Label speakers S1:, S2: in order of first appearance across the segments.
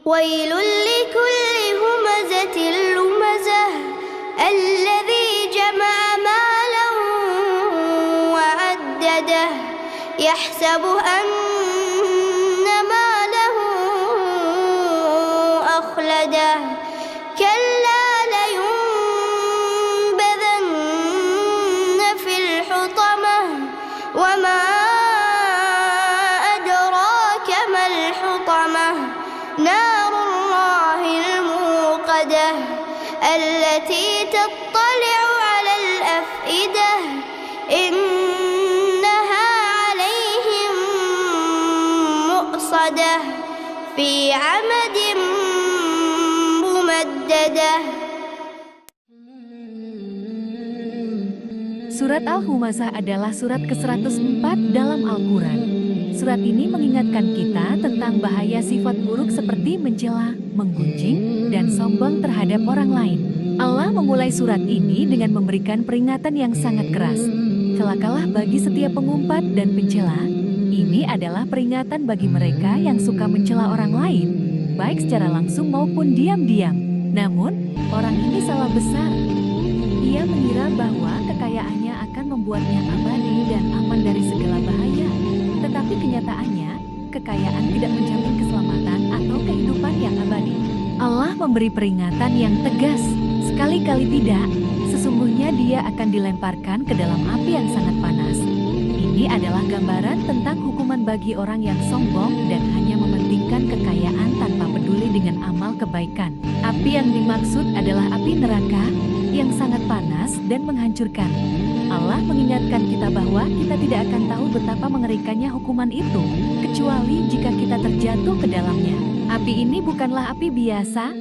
S1: ويل لكل همزة لمزة الذي جمع مالا وعدده يحسب أن ماله أخلده كلا لينبذن في الحطمة وما أدراك ما الحطمة نار الله الموقدة التي تطلع على الأفئدة إنها عليهم مؤصدة في عمد ممددة.
S2: Surat Al-Humazah adalah surat ke-104 dalam Al-Quran. Surat ini mengingatkan kita tentang bahaya sifat buruk seperti mencela, menggunjing, dan sombong terhadap orang lain. Allah memulai surat ini dengan memberikan peringatan yang sangat keras. Celakalah bagi setiap pengumpat dan pencela. Ini adalah peringatan bagi mereka yang suka mencela orang lain, baik secara langsung maupun diam-diam. Namun, orang ini salah besar. Ia mengira bahwa kekayaannya akan membuatnya abadi dan aman dari segala bahaya. Tetapi kenyataannya, kekayaan tidak menjamin keselamatan atau kehidupan yang abadi. Allah memberi peringatan yang tegas. Sekali-kali tidak, sesungguhnya dia akan dilemparkan ke dalam api yang sangat panas. Ini adalah gambaran tentang hukuman bagi orang yang sombong dan hanya mementingkan kekayaan tanpa peduli dengan amal kebaikan. Api yang dimaksud adalah api neraka yang sangat panas dan menghancurkan. Allah mengingatkan kita bahwa kita tidak akan tahu betapa mengerikannya hukuman itu, kecuali jika kita terjatuh ke dalamnya. Api ini bukanlah api biasa.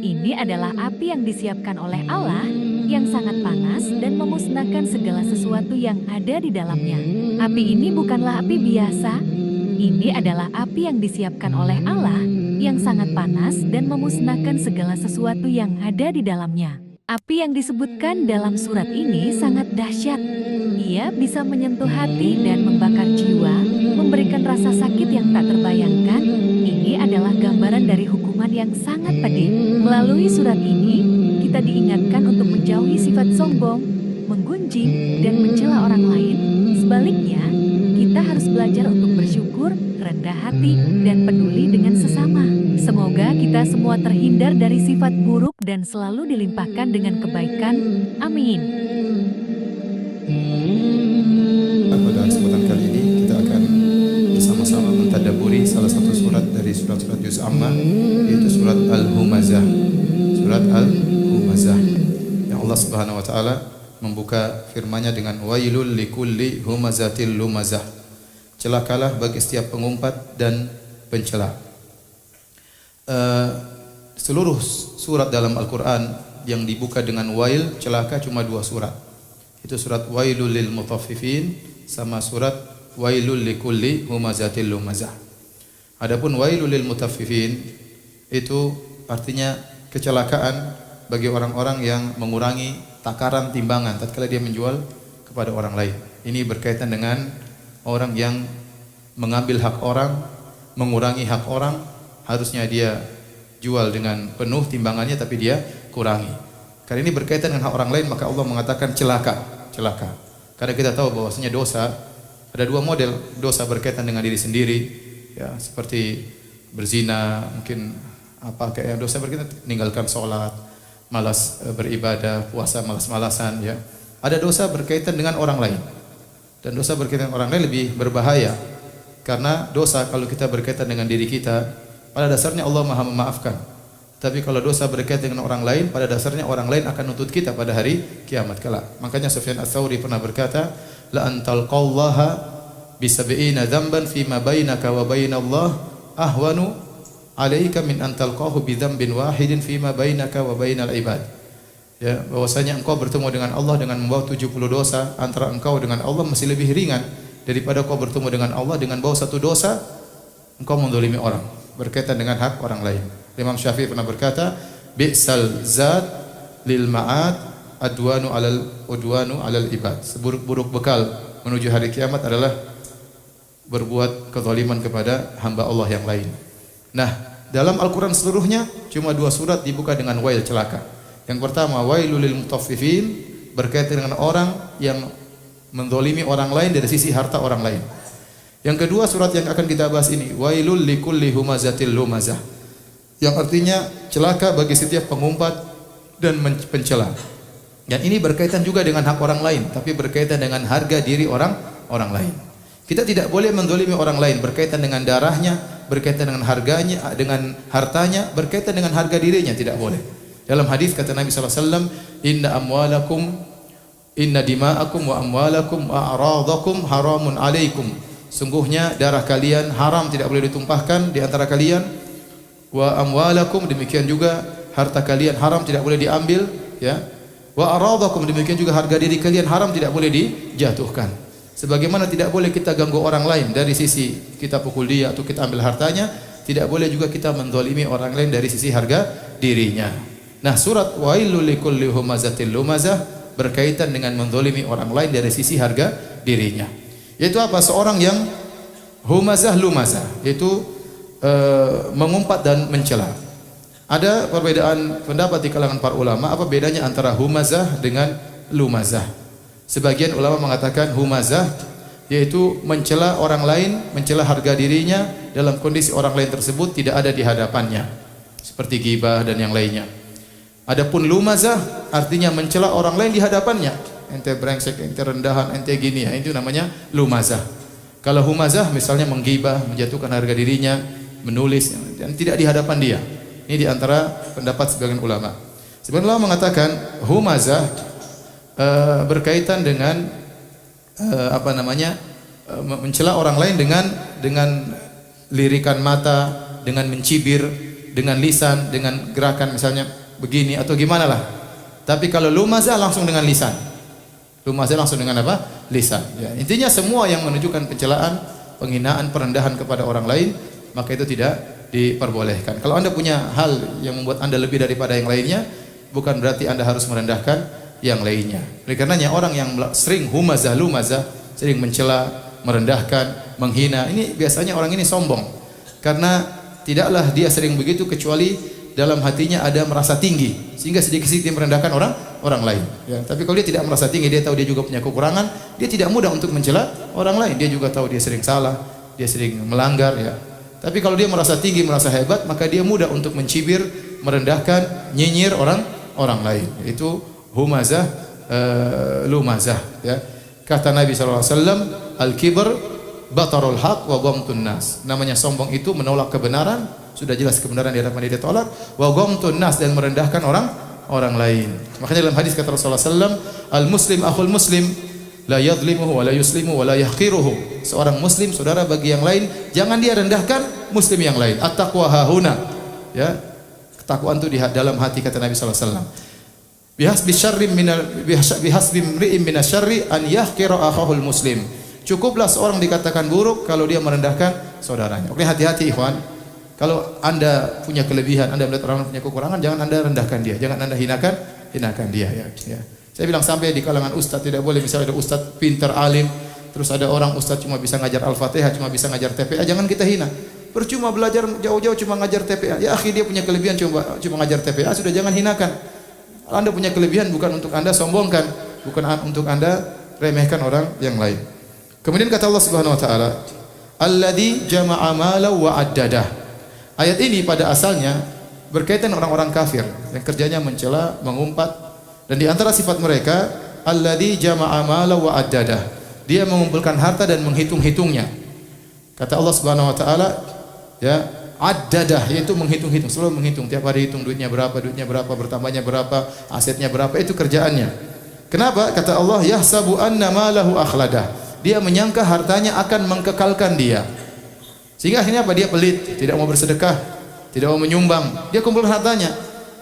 S2: Ini adalah api yang disiapkan oleh Allah, yang sangat panas dan memusnahkan segala sesuatu yang ada di dalamnya. Api ini bukanlah api biasa. Ini adalah api yang disiapkan oleh Allah, yang sangat panas dan memusnahkan segala sesuatu yang ada di dalamnya. Api yang disebutkan dalam surat ini sangat dahsyat. Ia bisa menyentuh hati dan membakar jiwa, memberikan rasa sakit yang tak terbayangkan. Ini adalah gambaran dari hukuman yang sangat pedih. Melalui surat ini, kita diingatkan untuk menjauhi sifat sombong, menggunjing, dan mencela orang lain. Sebaliknya, kita harus belajar untuk bersyukur, rendah hati, dan peduli dengan sesama. Semoga kita semua terhindar dari sifat buruk dan selalu dilimpahkan dengan kebaikan. Amin.
S3: Pada kesempatan kali ini kita akan bersama-sama mentadabburi salah satu surat dari surat-surat Juz Amma, yaitu surat Al-Humazah. Surat Al-Humazah. Yang Allah Subhanahu wa taala membuka firman-Nya dengan wailul likulli humazatil lumazah. Celakalah bagi setiap pengumpat dan pencela. Seluruh surat dalam Al-Quran yang dibuka dengan wail, celaka, cuma 2 surat. Itu surat wailul lil mutaffifin sama surat wailul likulli humazatil lumazah. Adapun wailul lil mutaffifin itu artinya kecelakaan bagi orang-orang yang mengurangi takaran timbangan tatkala dia menjual kepada orang lain. Ini berkaitan dengan orang yang mengambil hak orang, mengurangi hak orang. Harusnya dia jual dengan penuh timbangannya tapi dia kurangi. Karena ini berkaitan dengan hak orang lain, maka Allah mengatakan celaka. Karena kita tahu bahwasanya dosa ada 2 model. Dosa berkaitan dengan diri sendiri, ya, seperti berzina, mungkin kayak dosa berkaitan meninggalkan sholat, malas beribadah, puasa malas-malasan, ya. Ada dosa berkaitan dengan orang lain. Dan dosa berkaitan dengan orang lain lebih berbahaya. Karena dosa kalau kita berkaitan dengan diri kita, pada dasarnya Allah Maha memaafkan. Tapi kalau dosa berkaitan dengan orang lain, pada dasarnya orang lain akan nuntut kita pada hari kiamat kelak. Makanya Sufyan Ats-Tsauri pernah berkata, la antalqallaha bisab'ina dzamban fima bainaka wa bainallah ahwanu alaika min antalqahu bidzambin wahidin fima bainaka wa bainal ibad. Ya, bahwasanya engkau bertemu dengan Allah dengan membawa 70 dosa, antara engkau dengan Allah masih lebih ringan daripada engkau bertemu dengan Allah dengan bawa 1 dosa engkau menzalimi orang berkaitan dengan hak orang lain. Imam Syafi'i pernah berkata, bi'sal zad lil ma'ad udwanu alal ibad. Seburuk-buruk bekal menuju hari kiamat adalah berbuat kezaliman kepada hamba Allah yang lain. Nah, dalam Al-Quran seluruhnya cuma 2 surat dibuka dengan wail, celaka. Yang pertama wailul lil mutaffifin, berkaitan dengan orang yang menzalimi orang lain dari sisi harta orang lain. Yang kedua surat yang akan kita bahas ini wailul likulli humazatil lumazah, yang artinya celaka bagi setiap pengumpat dan pencela. Dan ini berkaitan juga dengan hak orang lain, tapi berkaitan dengan harga diri orang lain. Kita tidak boleh menzalimi orang lain berkaitan dengan darahnya, berkaitan dengan harganya, dengan hartanya, berkaitan dengan harga dirinya, tidak boleh. Dalam hadis kata Nabi SAW, inna dima'akum wa amwalakum wa a'radakum haramun alaikum. Sungguhnya darah kalian haram, tidak boleh ditumpahkan di antara kalian. Wa amwalakum, demikian juga harta kalian haram, tidak boleh diambil, ya. Wa a'radakum, demikian juga harga diri kalian haram, tidak boleh dijatuhkan. Sebagaimana tidak boleh kita ganggu orang lain dari sisi kita pukul dia atau kita ambil hartanya, tidak boleh juga kita menzalimi orang lain dari sisi harga dirinya. Nah, surat wailul likulli humazatil lumazah berkaitan dengan menzalimi orang lain dari sisi harga dirinya. Yaitu apa? Seorang yang humazah lumazah, yaitu mengumpat dan mencela. Ada perbedaan pendapat di kalangan para ulama, apa bedanya antara humazah dengan lumazah. Sebagian ulama mengatakan humazah yaitu mencela orang lain, mencela harga dirinya dalam kondisi orang lain tersebut tidak ada di hadapannya, seperti ghibah dan yang lainnya. Adapun lumazah artinya mencela orang lain di hadapannya. Ente brengsek, ente rendahan, ente gini ya, itu namanya lumazah. Kalau humazah misalnya menggibah, menjatuhkan harga dirinya, menulis dan tidak di hadapan dia. Ini di antara pendapat sebagian ulama. Sebagian ulama mengatakan humazah berkaitan dengan mencela orang lain dengan lirikan mata, dengan mencibir, dengan lisan, dengan gerakan misalnya begini atau gimana lah. Tapi kalau lumazah langsung dengan lisan. Lumazah langsung dengan apa? Lisan. Ya. Intinya semua yang menunjukkan pencelaan, penghinaan, perendahan kepada orang lain, maka itu tidak diperbolehkan. Kalau Anda punya hal yang membuat Anda lebih daripada yang lainnya, bukan berarti Anda harus merendahkan yang lainnya. Oleh karenanya orang yang sering humazah lumazah, sering mencela, merendahkan, menghina, ini biasanya orang ini sombong. Karena tidaklah dia sering begitu kecuali dalam hatinya ada merasa tinggi, sehingga sedikit-sedikit merendahkan orang lain. Ya, tapi kalau dia tidak merasa tinggi, dia tahu dia juga punya kekurangan, dia tidak mudah untuk mencela orang lain. Dia juga tahu dia sering salah, dia sering melanggar. Ya. Tapi kalau dia merasa tinggi, merasa hebat, maka dia mudah untuk mencibir, merendahkan, nyinyir orang lain. Itu humazah lumazah. Ya. Kata Nabi SAW, al-kibr batarul haq wa ghamtun nas. Namanya sombong itu menolak kebenaran, sudah jelas kebenaran di hadapan dia ditolak, wa ghamtun nas, dan merendahkan orang lain. Makanya dalam hadis kata Rasulullah SAW, al-muslim akhul muslim, la yadhlimuhu wa la yuslimu wa la yahqiruhu. Seorang muslim saudara bagi yang lain, jangan dia rendahkan muslim yang lain. At-taqwa hahuna. Ya. Ketakwaan itu di dalam hati kata Nabi SAW. Bihasbi imri'in minasyarri an yahqira akhahul muslim. Cukuplah seorang dikatakan buruk kalau dia merendahkan saudaranya. Oke, hati-hati ikhwan. Kalau Anda punya kelebihan, Anda melihat orang punya kekurangan, jangan Anda rendahkan dia, jangan Anda hinakan dia ya. Saya bilang sampai di kalangan ustaz tidak boleh, misalnya ada ustaz pintar alim, terus ada orang ustaz cuma bisa ngajar Al-Fatihah, cuma bisa ngajar TPA, jangan kita hina. Percuma belajar jauh-jauh cuma ngajar TPA. Ya akhi, dia punya kelebihan cuma ngajar TPA, sudah jangan hinakan. Anda punya kelebihan bukan untuk Anda sombongkan, bukan untuk Anda remehkan orang yang lain. Kemudian kata Allah Subhanahu wa taala, alladzi jama'a malan wa addadah. Ayat ini pada asalnya berkaitan orang-orang kafir yang kerjanya mencela, mengumpat, dan di antara sifat mereka alladzi jama'a malan wa addadah. Dia mengumpulkan harta dan menghitung-hitungnya. Kata Allah Subhanahu wa taala, ya, addadah, yaitu menghitung-hitung, selalu menghitung, tiap hari hitung duitnya berapa, bertambahnya berapa, asetnya berapa, itu kerjaannya. Kenapa? Kata Allah, yahsabu anna malahu akhladah. Dia menyangka hartanya akan mengkekalkan dia. Sehingga akhirnya apa? Dia pelit, tidak mau bersedekah, tidak mau menyumbang. Dia kumpulkan hartanya.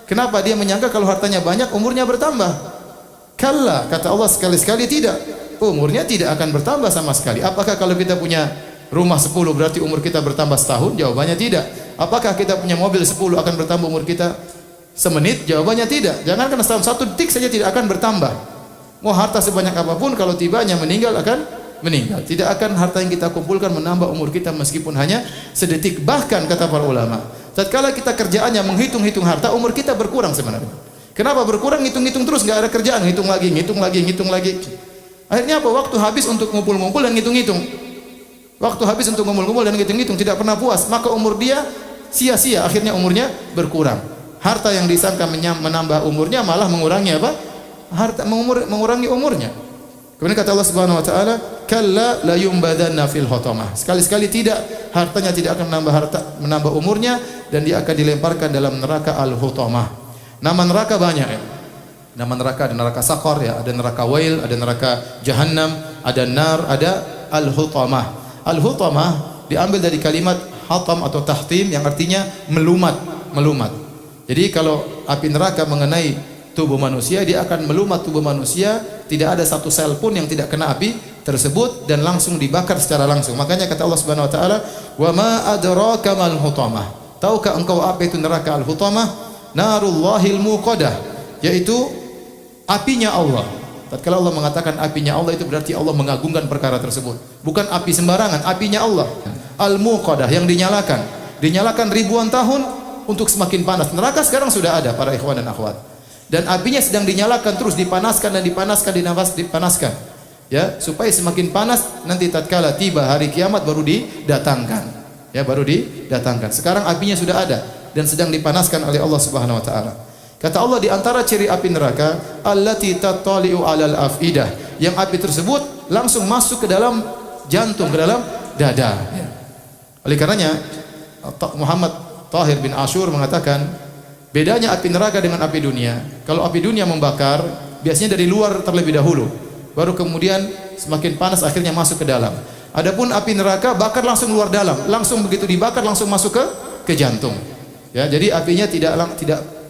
S3: Kenapa? Dia menyangka kalau hartanya banyak, umurnya bertambah. Kalla, kata Allah sekali-sekali tidak. Umurnya tidak akan bertambah sama sekali. Apakah kalau kita punya rumah 10 berarti umur kita bertambah setahun? Jawabannya tidak. Apakah kita punya mobil 10 akan bertambah umur kita semenit? Jawabannya tidak. Jangankan setahun, 1 detik saja tidak akan bertambah. Mau harta sebanyak apapun, kalau tibanya meninggal akan meninggal. Tidak akan harta yang kita kumpulkan menambah umur kita meskipun hanya sedetik. Bahkan kata para ulama, Tatkala kita kerjaannya menghitung-hitung harta, umur kita berkurang sebenarnya. Kenapa berkurang? Ngitung-ngitung terus, nggak ada kerjaan, ngitung lagi. Akhirnya apa? Waktu habis untuk ngumpul-ngumpul dan ngitung-ngitung. Waktu habis untuk ngumpul-ngumpul dan ngitung-ngitung, tidak pernah puas. Maka umur dia sia-sia, akhirnya umurnya berkurang. Harta yang disangka menambah umurnya malah mengurangi apa? Harta mengurangi umurnya. Kemudian kata Allah Subhanahu wa taala, "Kalla la yumbadanna fil hutamah." Sekali-sekali tidak, hartanya tidak akan menambah umurnya dan dia akan dilemparkan dalam neraka al-hutamah. Nama neraka banyak ya. Nama neraka ada neraka Saqar ya, ada neraka Wail, ada neraka Jahannam, ada nar, ada al-hutamah. Al-hutamah diambil dari kalimat hatam atau tahtim yang artinya melumat. Jadi kalau api neraka mengenai tubuh manusia, dia akan melumat tubuh manusia, tidak ada satu sel pun yang tidak kena api tersebut dan langsung dibakar secara langsung. Makanya kata Allah Subhanahu wa taala, "Wa ma adraka mal hutamah." Tahukah engkau apa itu neraka al-hutamah? Narullahil muqadah, yaitu apinya Allah. Tatkala Allah mengatakan apinya Allah, itu berarti Allah mengagungkan perkara tersebut. Bukan api sembarangan, apinya Allah. Al-muqadah, yang dinyalakan ribuan tahun untuk semakin panas. Neraka sekarang sudah ada para ikhwan dan akhwat. Dan apinya sedang dinyalakan terus, dipanaskan, ya, supaya semakin panas. Nanti tatkala tiba hari kiamat baru didatangkan, ya, baru didatangkan. Sekarang apinya sudah ada dan sedang dipanaskan oleh Allah Subhanahu wa taala. Kata Allah, di antara ciri api neraka, allati tattali'u 'alal afidah, yang api tersebut langsung masuk ke dalam jantung, ke dalam dada, ya. Oleh karenanya Muhammad Tahir bin Ashur mengatakan, bedanya api neraka dengan api dunia. Kalau api dunia membakar, biasanya dari luar terlebih dahulu, baru kemudian semakin panas akhirnya masuk ke dalam. Adapun api neraka bakar langsung luar dalam, langsung begitu dibakar langsung masuk ke jantung. Ya, jadi apinya tidak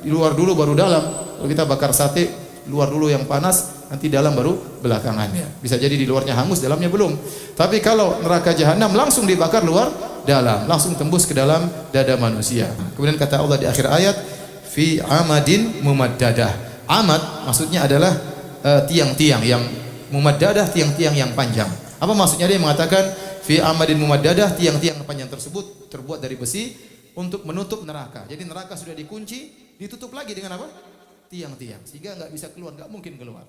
S3: di luar dulu baru dalam. Kalau kita bakar sate, luar dulu yang panas, nanti dalam baru belakangan. Bisa jadi di luarnya hangus, dalamnya belum. Tapi kalau neraka jahanam langsung dibakar luar dalam, langsung tembus ke dalam dada manusia. Kemudian kata Allah di akhir ayat, fi amadin mumaddadah. Amad maksudnya adalah tiang-tiang yang mumaddadah, tiang-tiang yang panjang. Apa maksudnya? Dia mengatakan fi amadin mumaddadah, tiang-tiang panjang tersebut terbuat dari besi untuk menutup neraka. Jadi neraka sudah dikunci, ditutup lagi dengan apa? Tiang-tiang, sehingga enggak bisa keluar, enggak mungkin keluar.